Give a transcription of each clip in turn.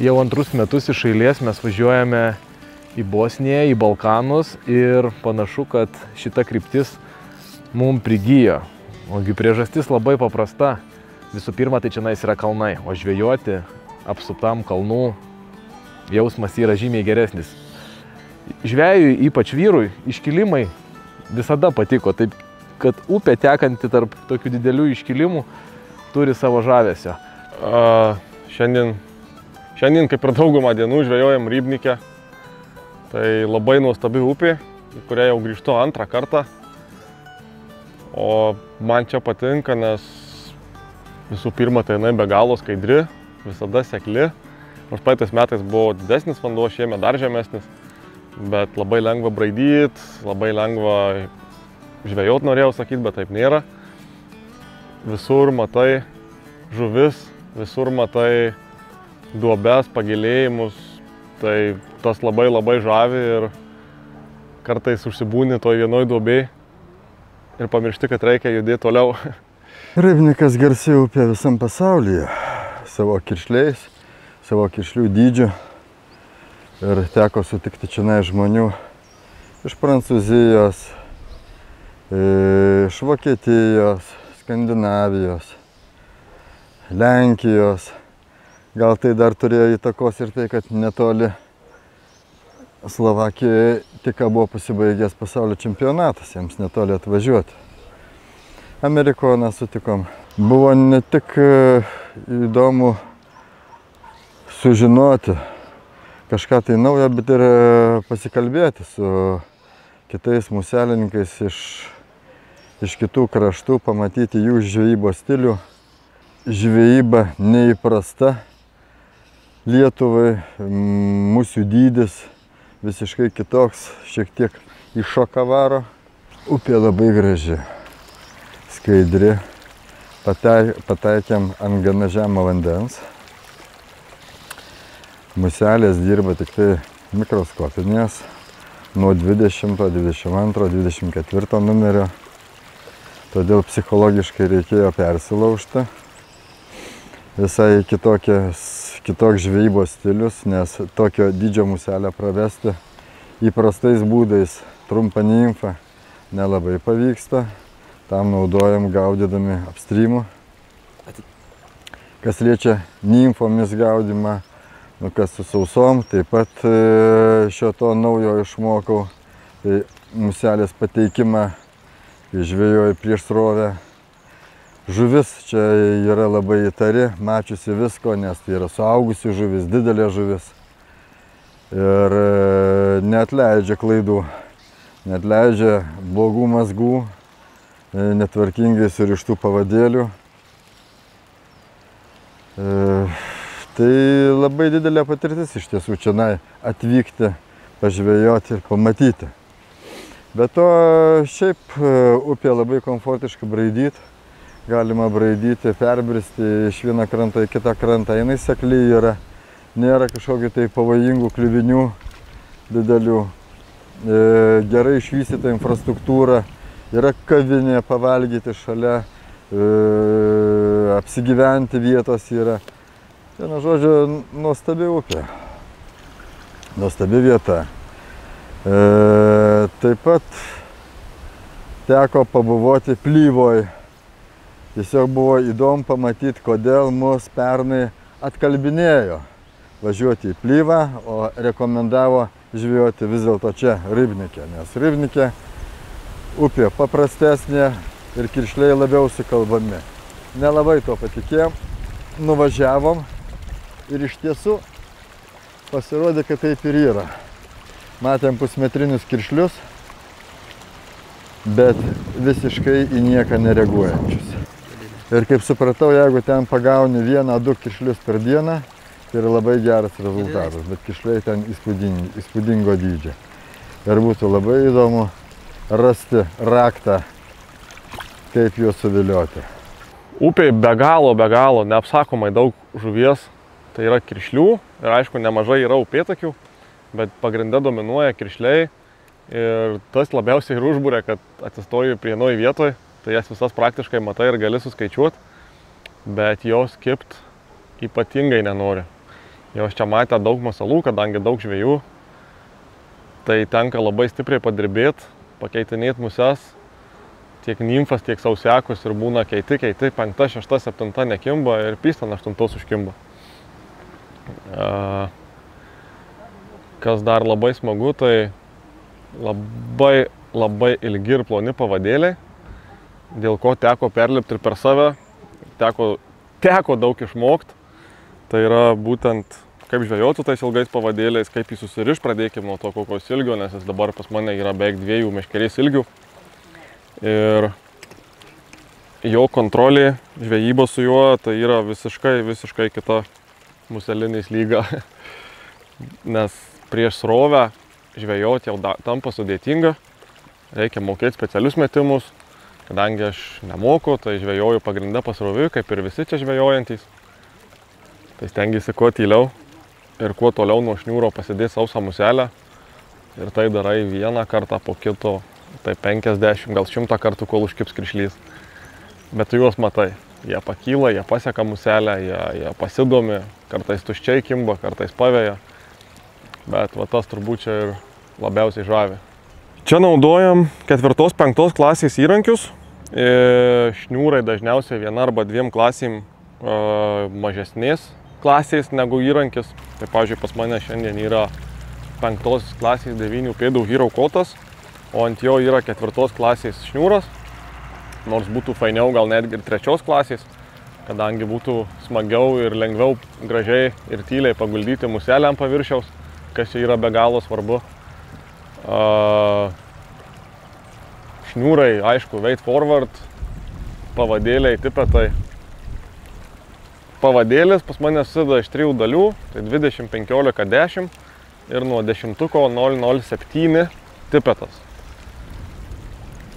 Jau antrus metus iš eilės mes važiuojame į Bosniją, į Balkanus ir panašu, kad šita kryptis mums prigijo. Ogi priežastis labai paprasta. Visų pirma, tai čionais yra kalnai, o žvejoti apsuptam kalnų jausmas yra žymiai geresnis. Žvejui, ypač vyrui, iškilimai visada patiko, taip kad upė tekanti tarp tokių didelių iškilimų turi savo žavesio. Šiandien kaip ir daugumą dienų žvejojam Rybnike. Tai labai nuostabi upė, į kurią jau grįžtu antrą kartą. O man čia patinka, nes visų pirma, tai jinai be galo skaidri, visada sekli. Nors praeitais metais buvo didesnis vanduo, šiemet dar žemesnis. Bet labai lengva braidyt, labai lengva žvejot norėjau sakyti, bet taip nėra. Visur matai žuvis, visur matai duobes, pagilėjimus. Tai tas labai žavi ir kartais užsibūni toj vienoj duobėj ir pamiršti, kad reikia judėti toliau. Rybnikas garsi upė visam pasaulyje, savo kiršliais, savo kiršlių dydžiu. Ir teko sutikti čionai žmonių iš Prancūzijos, iš Vokietijos, Skandinavijos, Lenkijos. Gal tai dar turėjo įtakos ir tai, kad netoli Slovakijoje tik buvo pasibaigęs pasaulio čempionatas, jiems netoli atvažiuoti. Amerikoną sutikom. Buvo ne tik įdomu sužinoti kažką tai naujo, bet ir pasikalbėti su kitais muselininkais iš kitų kraštų, pamatyti jų žvejybos stilių. Žvejyba neįprasta Lietuvai, musių dydis visiškai kitoks, šiek tiek į šoką varo. Upė labai graži, skaidri, pataikėm ant gana žemo vandens. Muselės dirba tik tai mikroskopinės, nuo 20, 22, 24 numerio. Todėl psichologiškai reikėjo persilaužti. Visai kitoks žvejybos stilius, nes tokio dydžio muselę pravesti įprastais būdais trumpą nimfą nelabai pavyksta. Tam naudojam gaudydami upstreamu. Kas liečia nimfomis gaudymą, kas su sausom, taip pat šio to naujo išmokau. Tai muselės pateikimą žvejoju prieš srovę. Žuvis čia yra labai įtari, mačiusi visko, nes tai yra suaugusi žuvis, didelė žuvis. Ir neatleidžia klaidų, neatleidžia blogų mazgų, netvarkingai surištų pavadėlių. Tai labai didelė patirtis iš tiesų čionai atvykti, pažvejoti ir pamatyti. Bet to šiaip upė labai komfortiškai braidyti. Galima braidyti, perbristi iš vieną krantą į kitą krantą. Jinai sekli yra, nėra kažkokių tai pavojingų kliuvinių didelių. Gerai išvystyta infrastruktūra, yra kavinė pavalgyti šalia, apsigyventi vietos yra. Vienu žodžiu, nuostabi upė, nuostabi vieta. Taip pat teko pabuvoti Plyvoj. Tiesiog buvo įdomu pamatyti, kodėl mus pernai atkalbinėjo važiuoti į Plyvą, o rekomendavo žvejoti vis dėlto čia Rybnike. Nes Rybnike upė paprastesnė ir kiršliai labiau sukalbami. Nelabai to patikėjom, nuvažiavom ir iš tiesų pasirodė, kad taip ir yra. Matėm pusmetrinius kiršlius, bet visiškai į nieką nereaguojančius. Ir kaip supratau, jeigu ten pagauni 1-2 kiršlius per dieną, tai yra labai geras rezultatas, bet kiršliai ten įspūdingo dydžio. Ir būtų labai įdomu rasti raktą, kaip juos suvilioti. Upėje be galo neapsakomai daug žuvies, tai yra kiršlių ir aišku nemažai yra upėtakių, bet pagrinde dominuoja kiršliai ir tas labiausiai ir užbūrė, kad atsistoji prie vienoj vietoj. Tai jas visas praktiškai matai ir gali suskaičiuoti, bet jos kipt ypatingai nenori. Jos čia matė daug masalų, kadangi daug žvejų. Tai tenka labai stipriai padirbėti, pakeitinėti muses. Tiek nimfas, tiek sausiakus ir būna keiti, 5, 6, 7 nekimba ir pys ten 8 užkimba. Kas dar labai smagu, tai labai ilgi ir ploni pavadėliai, dėl ko teko perlipti ir per save, teko daug išmokti. Tai yra būtent kaip žvejoti tais ilgais pavadėliais, kaip jį susiriš, pradėkime nuo to kokios ilgio, nes jis dabar pas mane yra beveik 2 meškerės ilgių. Ir jo kontrolė, žvejyba su juo, tai yra visiškai kita museliniais lyga, nes prieš srovę žvejoti jau tampa sudėtinga, reikia mokėti specialius metimus, kadangi aš nemoku, tai žvejoju pagrindę pasroviui, kaip ir visi čia žvejojantys. Tai stengiasi kuo tyliau ir kuo toliau nuo šniūro pasidėti sausą muselę ir tai darai vieną kartą po kito, tai 50, gal 100 kartų, kol užkips krišlys. Bet tu juos matai, jie pakyla, jie paseka muselę, jie pasidomi, kartais tuščiai kimba, kartais paveja. Bet va tas turbūt čia ir labiausiai žavi. Čia naudojam 4-5 klasės įrankius. Šniūrai dažniausiai 1 arba 2 klasėm mažesnės klasės negu įrankis. Tai pavyzdžiui, pas mane šiandien yra 5 klasės 9 pėdų Hero kotas, o ant jo yra 4 klasės šniūras. Nors būtų fainiau gal netgi ir 3 klasės, kadangi būtų smagiau ir lengviau gražiai ir tyliai paguldyti muselę ant paviršiaus, kas čia yra be galo svarbu. Šniūrai, aišku, weight forward, pavadėliai, tipetai. Pavadėlis pas mane susideda iš 3 dalių, tai 20, 15, 10 ir nuo 10-ko 007 tipetas.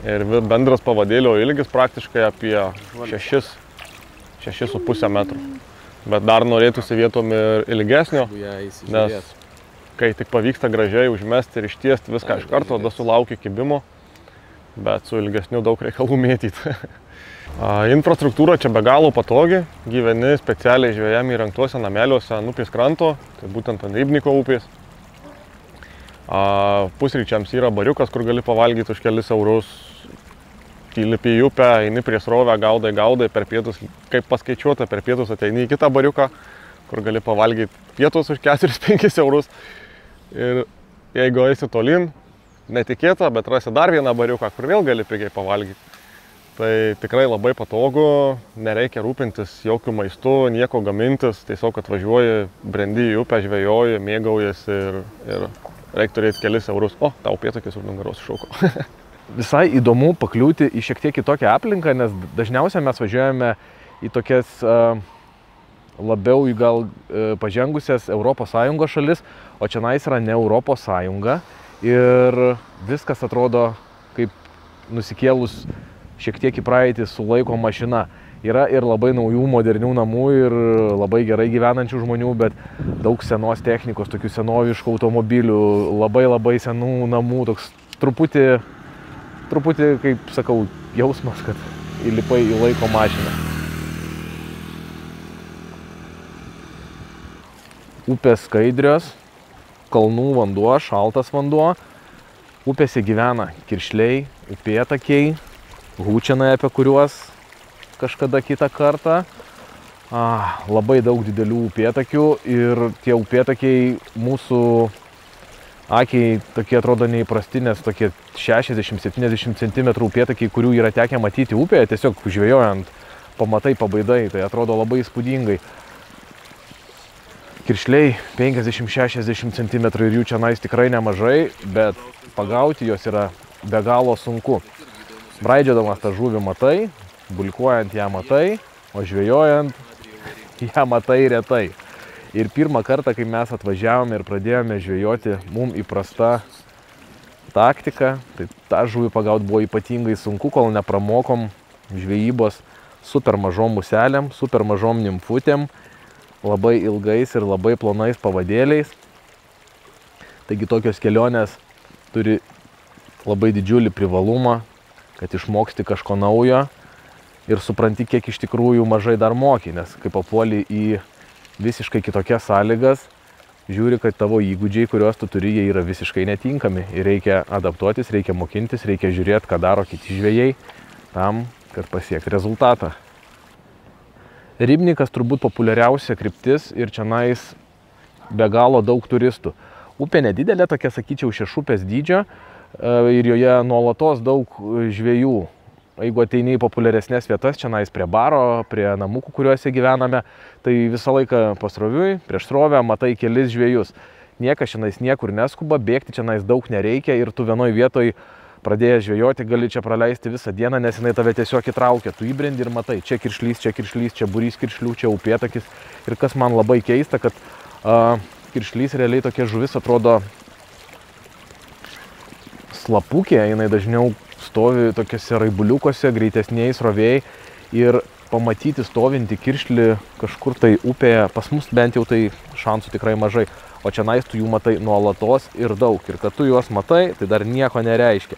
Ir bendras pavadėlio ilgis praktiškai apie 6,5 metrų. Bet dar norėtųsi vietom ir ilgesnio, nes kai tik pavyksta gražiai užmesti ir ištiesti viską iš karto, tada sulauki kibimo, bet su ilgesniu daug reikalų mėtyti. Infrastruktūra čia be galo patogi, gyveni specialiai žvejam įrengtuose nameliuose ant upės kranto, tai būtent ant Rybniko upės. Pusryčiams yra bariukas, kur gali pavalgyti už kelis eurus. Įlipi į upę, eini prie srovę, gaudai, per pietus, kaip paskaičiuota, per pietus ateini į kitą bariuką, kur gali pavalgyti pietus už 4-5 eurus. Ir jeigu eisi tolin, netikėta, bet rasi dar vieną bariuką, kur vėl gali pigiai pavalgyti. Tai tikrai labai patogu, nereikia rūpintis jokių maistų, nieko gamintis, tiesiog atvažiuoji, brendi į upę, žvejoji, mėgaujasi ir reikia turėti kelis eurus. O, tau upėtakis už nugaros iššauko. Visai įdomu pakliūti į šiek tiek kitokią aplinką, nes dažniausiai mes važiuojame į tokias labiau į gal pažengusias ES šalis, o čionais yra ne ES ir viskas atrodo kaip nusikėlus šiek tiek į praeitį su laiko mašina. Yra ir labai naujų, modernių namų ir labai gerai gyvenančių žmonių, bet daug senos technikos, tokių senoviškų automobilių, labai senų namų, toks truputį, kaip sakau, jausmas, kad įlipai į laiko mašiną. Upės skaidrios, kalnų vanduo, šaltas vanduo. Upėse gyvena kiršliai, upėtakiai, hūčinai, apie kuriuos kažkada kitą kartą. Labai daug didelių upėtakių ir tie upėtakiai mūsų akiai tokie atrodo neįprasti, nes tokie 60-70 cm upėtakiai, kurių yra tekę matyti upėje, tiesiog žvejojant pamatai, pabaidai, tai atrodo labai įspūdingai. Kiršliai 50-60 cm ir jų čionais tikrai nemažai, bet pagauti jos yra be galo sunku. Braidžiodamas tą žuvį matai, bulkuojant ją matai, o žvejojant ją matai retai. Ir pirmą kartą, kai mes atvažiavome ir pradėjome žvejoti, mums įprasta taktika, tai tą žuvį pagauti buvo ypatingai sunku, kol nepramokom žvejybos super mažom muselėm, super mažom nimfutėm, labai ilgais ir labai plonais pavadėliais. Taigi tokios kelionės turi labai didžiulį privalumą, kad išmoksti kažko naujo ir supranti, kiek iš tikrųjų mažai dar moki, nes kai papuoli į visiškai kitokias sąlygas, žiūri, kad tavo įgūdžiai, kuriuos tu turi, jie yra visiškai netinkami. Ir reikia adaptuotis, reikia mokintis, reikia žiūrėti, ką daro kiti žvejai, tam, kad pasiekti rezultatą. Rybnikas turbūt populiariausia kryptis ir čionais be galo daug turistų. Upė nedidelė, tokia, sakyčiau, 6 upės dydžio ir joje nuolatos daug žvejų. Jeigu ateini į populiaresnės vietas, čionais prie baro, prie namukų, kuriuose gyvename, tai visą laiką pasroviui, prieš srovę matai kelis žvejus. Niekas čionais niekur neskuba, bėgti čionais daug nereikia ir tu vienoj vietoj pradėjęs žvejoti, gali čia praleisti visą dieną, nes jinai tave tiesiog įtraukia. Tu įbrendi ir matai, čia kiršlys, čia būrys kiršlių, čia upėtakis. Ir kas man labai keista, kad kiršlys realiai tokia žuvis atrodo slapukė, jinai dažniau stovi tokiuose raibuliukose, greitesniais srovėjai ir pamatyti stovinti kiršlį kažkur tai upėje, pas mus bent jau tai šansų tikrai mažai. O čianais tu jų matai nuolatos ir daug. Ir kad tu juos matai, tai dar nieko nereiškia.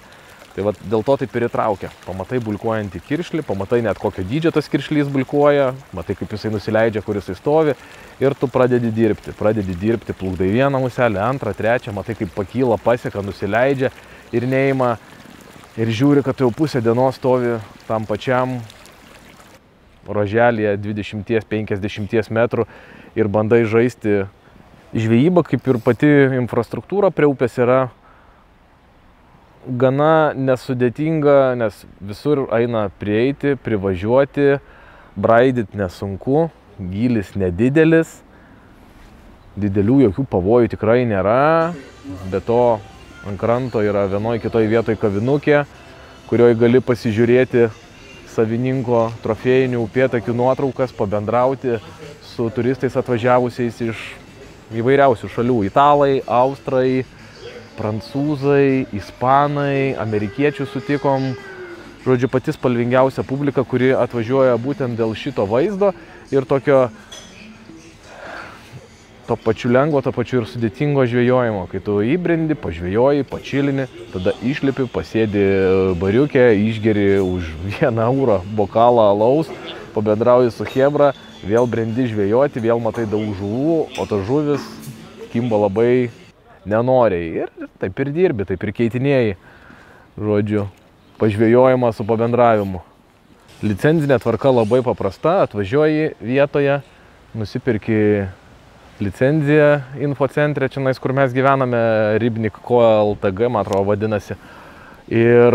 Tai va, dėl to taip ir įtraukia. Pamatai bulkuojantį kiršlį, pamatai net kokio dydžio tas kiršlys bulkuoja, matai kaip jisai nusileidžia, kur jisai stovi ir tu pradedi dirbti. Plukdai vieną muselę, antrą, trečią, matai kaip pakyla, pasieka, nusileidžia ir neima ir žiūri, kad jau pusę dienos stovi tam pačiam ruoželyje 20-50 metrų ir bandai žaisti. Žvejyba, kaip ir pati infrastruktūra prie upės, yra gana nesudėtinga, nes visur eina prieiti, privažiuoti, braidyti nesunku, gylis nedidelis, didelių jokių pavojų tikrai nėra, be to ant kranto yra vienoj kitoj vietoj kavinukė, kurioje gali pasižiūrėti savininko trofėjinių upėtakių nuotraukas, pabendrauti su turistais atvažiavusiais iš įvairiausių šalių. Italai, austrai, prancūzai, ispanai, amerikiečių sutikom. Žodžiu, pati spalvingiausia publika, kuri atvažiuoja būtent dėl šito vaizdo ir tokio to pačiu lengvo, to pačiu ir sudėtingo žvejojimo. Kai tu įbrendi, pažvejoji, pačilini, tada išlipi, pasėdi bariuke, išgeri už 1 eurą bokalą alaus, pabendrauji su chebra, vėl brendi žvejoti, vėl matai daug žuvų, o to žuvis kimba labai nenoriai. Ir taip ir dirbi, taip ir keitinėjai, žodžiu, pažvejojimą su pabendravimu. Licenzinė tvarka labai paprasta, atvažiuoji vietoje, nusipirki licenciją infocentre, čionais, kur mes gyvename, Rybnik.co LTG, man atrodo, vadinasi. Ir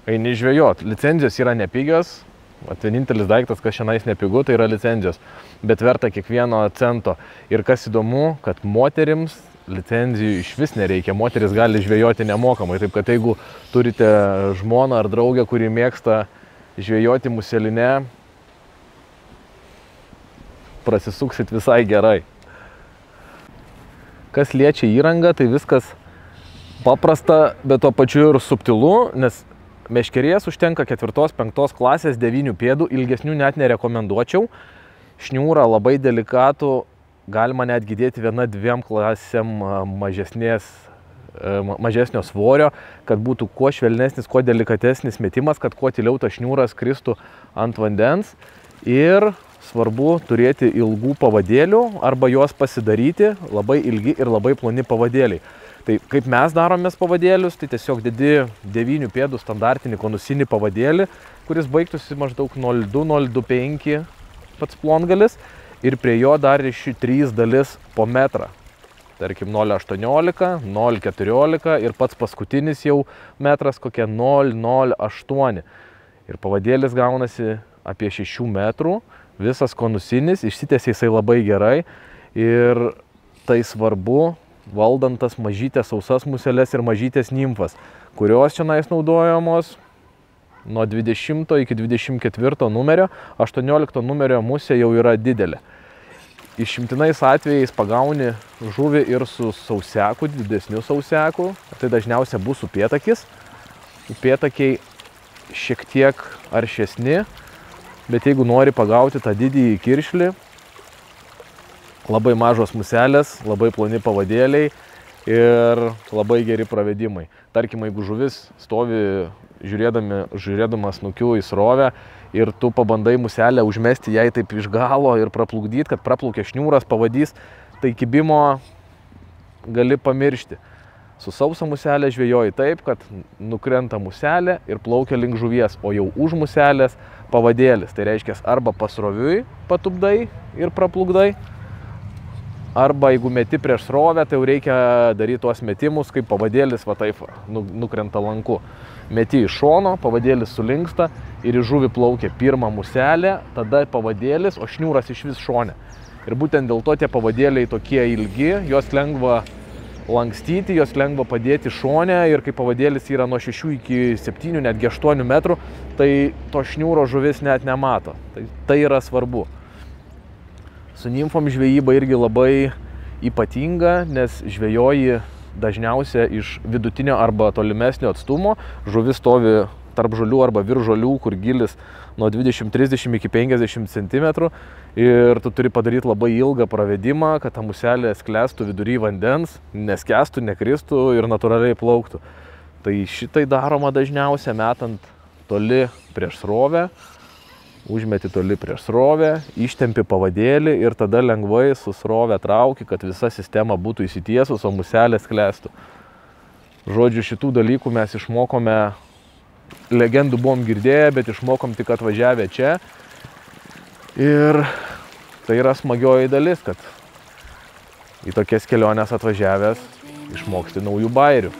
eini žvejot. Licenzijos yra nepigios. Vienintelis daiktas, kas šiandien nepigu, tai yra licenzijos, bet verta kiekvieno cento. Ir kas įdomu, kad moterims licenzijų iš vis nereikia, moteris gali žvejoti nemokamai. Taip kad jeigu turite žmoną ar draugę, kuri mėgsta žvejoti muselinę, prasisuksit visai gerai. Kas liečia įrangą, tai viskas paprasta, bet tuo pačiu ir subtilu, nes meškerės užtenka 4-5 klasės 9 pėdų, ilgesnių net nerekomenduočiau. Šniūrą labai delikatų, galima netgi dėti 1-2 klasėm mažesnio svorio, kad būtų kuo švelnesnis, kuo delikatesnis metimas, kad kuo tyliau tas šniūras kristų ant vandens. Ir svarbu turėti ilgų pavadėlių arba juos pasidaryti, labai ilgi ir labai ploni pavadėliai. Tai kaip mes daromės pavadėlius, tai tiesiog dedi 9 pėdų standartinį konusinį pavadėlį, kuris baigtųsi maždaug 0,2-0,25 pats plongalis ir prie jo dar iš 3 dalis po metrą. Tarkim 0,18, 0,14 ir pats paskutinis jau metras kokia 0,08. Ir pavadėlis gaunasi apie 6 metrų, visas konusinis, išsitęsia jisai labai gerai ir tai svarbu, valdant tas mažytės sausas museles ir mažytės nimfas, kurios čianais naudojamos nuo 20 iki 24 numerio, 18 numerio musė jau yra didelė. Išimtinais atvejais pagauni žuvį ir su sauseku, didesniu sauseku, tai dažniausiai bus upėtakis. Upėtakiai šiek tiek aršesni, bet jeigu nori pagauti tą didįjį kiršlį, labai mažos muselės, labai ploni pavadėliai ir labai geri pravedimai. Tarkim, jeigu žuvis stovi žiūrėdamas snukiu į srovę ir tu pabandai muselę užmesti jai taip iš galo ir praplukdyti, kad praplaukia šniūras, pavadys, tai kibimo gali pamiršti. Su sausa muselė žvejoji taip, kad nukrenta muselė ir plaukia link žuvies, o jau už muselės pavadėlis. Tai reiškia, arba pasroviui patupdai ir praplukdai, arba jeigu meti prieš srovę, tai jau reikia daryti tuos metimus, kaip pavadėlis va taip nukrenta lanku. Meti iš šono, pavadėlis sulinksta ir į žuvį plaukia pirmą muselę, tada pavadėlis, o šniūras iš vis šone. Ir būtent dėl to tie pavadėliai tokie ilgi, juos lengva lankstyti, jos lengva padėti šone ir kai pavadėlis yra nuo 6 iki 7, netgi 8 metrų, tai to šniūro žuvis net nemato. Tai yra svarbu. Su nimfom žvejyba irgi labai ypatinga, nes žvejoji dažniausia iš vidutinio arba tolimesnio atstumo. Žuvis stovi tarp žolių arba virš žolių, kur gilis nuo 20-30 iki 50 cm. Ir tu turi padaryti labai ilgą pravedimą, kad ta muselė sklęstų vidury vandens, neskęstų, nekristų ir natūraliai plauktų. Tai šitai daroma dažniausia metant toli prieš srovę, užmeti toli prieš srovę, ištempi pavadėlį ir tada lengvai su srovę trauki, kad visa sistema būtų įsitiesus, o muselė sklęstų. Žodžiu, šitų dalykų mes išmokome, legendų buvom girdėję, bet išmokom tik atvažiavę čia. Ir tai yra smagioji dalis, kad į tokias keliones atvažiavęs išmoksti naujų bairių.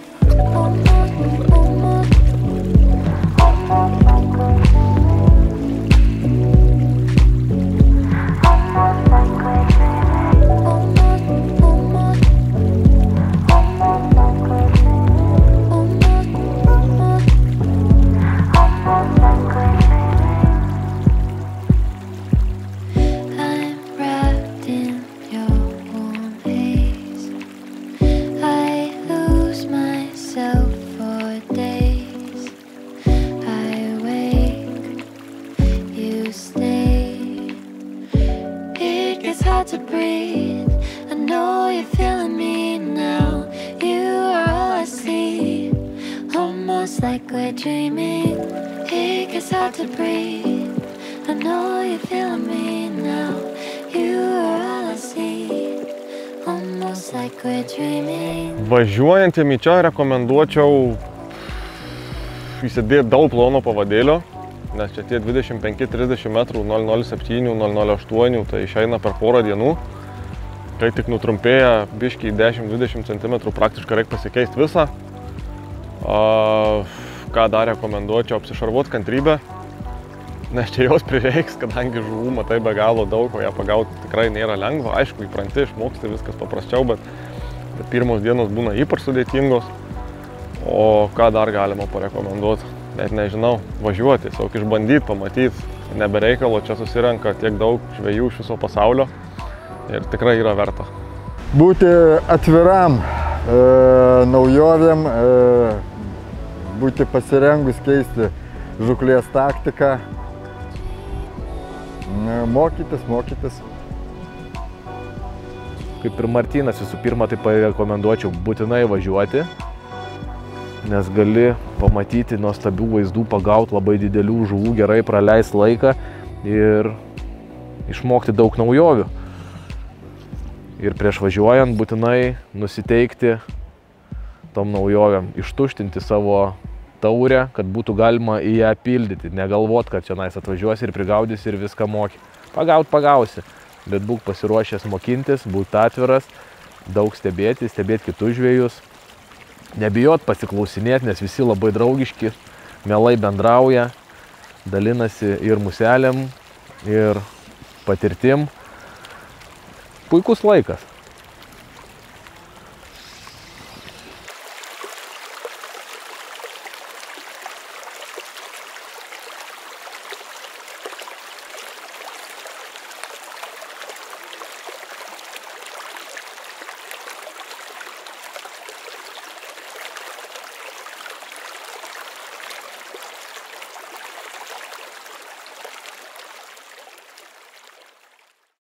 To breathe, I know you're feeling me now. You are all I see, almost like we're dreaming. It gets hard to breathe, I know you're feeling me now. You are all I see, almost like we're dreaming. Važiuojantiem į čia rekomenduočiau įsidėti daug plono pavadėlio, nes čia tie 25-30 metrų 007, 008, tai išeina per porą dienų. Kai tik nutrumpėja biškiai 10-20 cm, praktiškai reikia pasikeisti visą. Ką dar rekomenduočiau, apsišarvuoti kantrybę, nes čia jos prireiks, kadangi žuvų matai be galo daug, o ją pagauti tikrai nėra lengva. Aišku, įpranti, išmoksti, viskas paprasčiau, bet pirmos dienos būna ypač sudėtingos. O ką dar galima parekomenduoti? Net nežinau, važiuoti, tiesiog išbandyti, pamatyti, nebereikalo, čia susirenka tiek daug žvejų iš viso pasaulio ir tikrai yra verta. Būti atviram naujovėm, būti pasirengus keisti žūklės taktiką, mokytis. Kaip ir Martynas, visų pirma, tai parekomenduočiau būtinai važiuoti, nes gali pamatyti nuostabių vaizdų, pagauti labai didelių žuvų, gerai praleisti laiką ir išmokti daug naujovių. Ir prieš važiuojant būtinai nusiteikti tom naujovėm, ištuštinti savo taurę, kad būtų galima į ją pildyti. Negalvot, kad čionais atvažiuosi ir prigaudysi ir viską moki. Pagausi, bet būk pasiruošęs mokintis, būti atviras, daug stebėti kitus žvejus. Nebijot pasiklausinėti, nes visi labai draugiški, mielai bendrauja, dalinasi ir muselėm, ir patirtim. Puikus laikas.